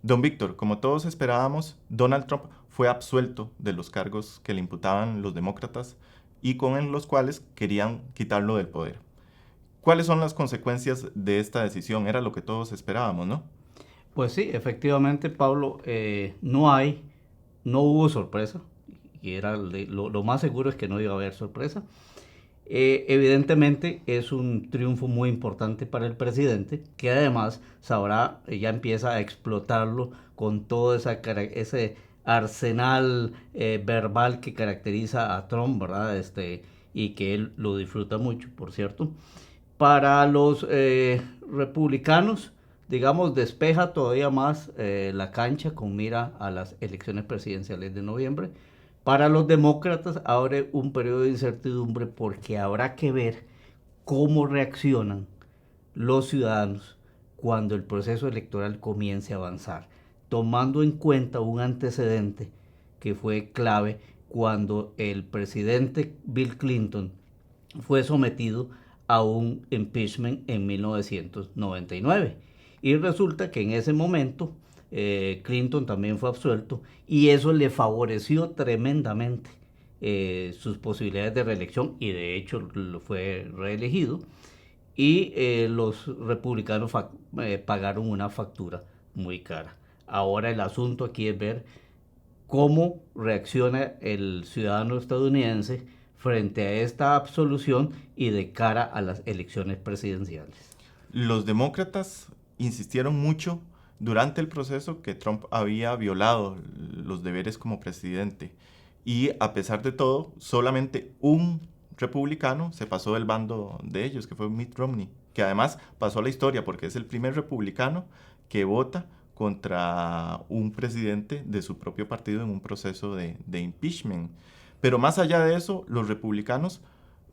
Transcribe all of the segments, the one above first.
Don Víctor, como todos esperábamos, Donald Trump fue absuelto de los cargos que le imputaban los demócratas y con los cuales querían quitarlo del poder. ¿Cuáles son las consecuencias de esta decisión? Era lo que todos esperábamos, ¿no? Pues sí, efectivamente, Pablo, no hubo sorpresa, y lo más seguro es que no iba a haber sorpresa. Evidentemente es un triunfo muy importante para el presidente, que además sabrá, ya empieza a explotarlo con todo ese arsenal verbal que caracteriza a Trump, ¿verdad? Y que él lo disfruta mucho, por cierto. Para los republicanos, digamos, despeja todavía más la cancha con mira a las elecciones presidenciales de noviembre. Para los demócratas abre un periodo de incertidumbre porque habrá que ver cómo reaccionan los ciudadanos cuando el proceso electoral comience a avanzar, tomando en cuenta un antecedente que fue clave cuando el presidente Bill Clinton fue sometido a un impeachment en 1999. Y resulta que en ese momento Clinton también fue absuelto y eso le favoreció tremendamente sus posibilidades de reelección y de hecho lo fue reelegido y los republicanos pagaron una factura muy cara. Ahora el asunto aquí es ver cómo reacciona el ciudadano estadounidense frente a esta absolución y de cara a las elecciones presidenciales. Los demócratas insistieron mucho durante el proceso que Trump había violado los deberes como presidente. Y a pesar de todo, solamente un republicano se pasó del bando de ellos, que fue Mitt Romney, que además pasó a la historia porque es el primer republicano que vota contra un presidente de su propio partido en un proceso de impeachment. Pero más allá de eso, los republicanos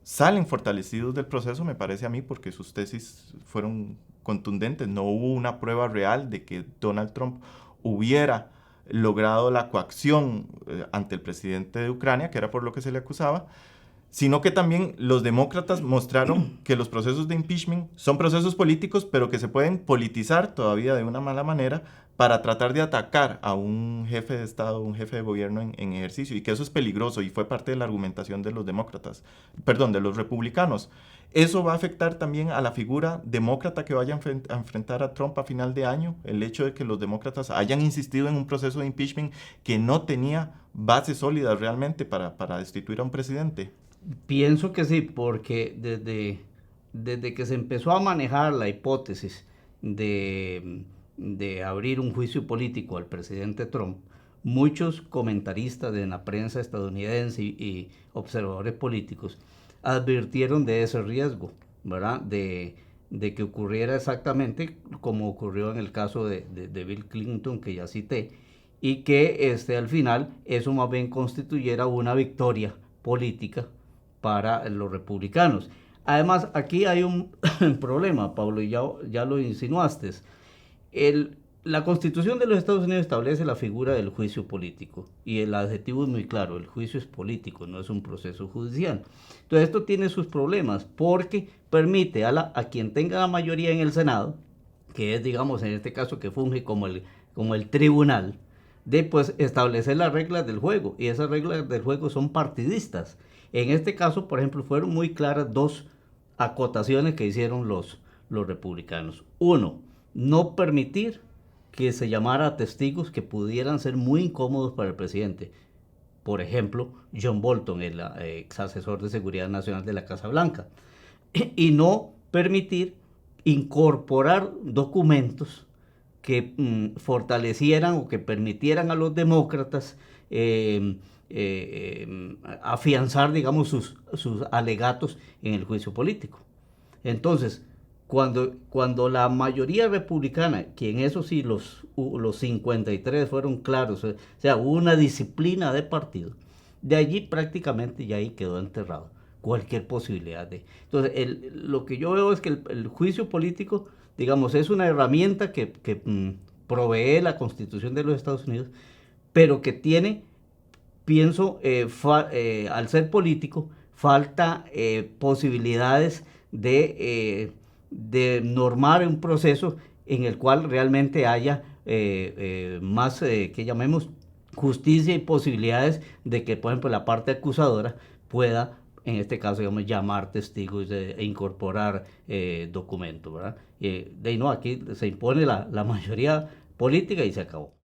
salen fortalecidos del proceso, me parece a mí, porque sus tesis fueron contundentes. No hubo una prueba real de que Donald Trump hubiera logrado la coacción ante el presidente de Ucrania, que era por lo que se le acusaba, sino que también los demócratas mostraron que los procesos de impeachment son procesos políticos, pero que se pueden politizar todavía de una mala manera para tratar de atacar a un jefe de Estado, un jefe de gobierno en ejercicio, y que eso es peligroso y fue parte de la argumentación de los demócratas, perdón, de los republicanos. Eso va a afectar también a la figura demócrata que vaya a enfrentar a Trump a final de año, el hecho de que los demócratas hayan insistido en un proceso de impeachment que no tenía bases sólidas realmente para destituir a un presidente. Pienso que sí, porque desde que se empezó a manejar la hipótesis de abrir un juicio político al presidente Trump, muchos comentaristas de la prensa estadounidense y observadores políticos advirtieron de ese riesgo, ¿verdad? De que ocurriera exactamente como ocurrió en el caso de Bill Clinton, que ya cité, y que al final eso más bien constituyera una victoria política para los republicanos. Además, aquí hay un problema, Pablo, y ya lo insinuaste. La Constitución de los Estados Unidos establece la figura del juicio político y el adjetivo es muy claro, el juicio es político, no es un proceso judicial. Entonces esto tiene sus problemas porque permite a quien tenga la mayoría en el Senado, que es digamos en este caso que funge como el tribunal, de pues establecer las reglas del juego y esas reglas del juego son partidistas. En este caso, por ejemplo, fueron muy claras dos acotaciones que hicieron los republicanos. Uno, no permitir que se llamara a testigos que pudieran ser muy incómodos para el presidente. Por ejemplo, John Bolton, el ex asesor de seguridad nacional de la Casa Blanca. Y no permitir incorporar documentos que fortalecieran o que permitieran a los demócratas afianzar, digamos, sus alegatos en el juicio político. Entonces, cuando la mayoría republicana, que en eso sí los 53 fueron claros, o sea, hubo una disciplina de partido, de allí prácticamente ya ahí quedó enterrado cualquier posibilidad de... Entonces, lo que yo veo es que el juicio político, digamos, es una herramienta que provee la Constitución de los Estados Unidos, pero que tiene, pienso, al ser político, falta posibilidades de normar un proceso en el cual realmente haya más, que llamemos, justicia y posibilidades de que, por ejemplo, la parte acusadora pueda, en este caso, digamos, llamar testigos e incorporar documentos, ¿verdad? De ahí no, aquí se impone la mayoría política y se acabó.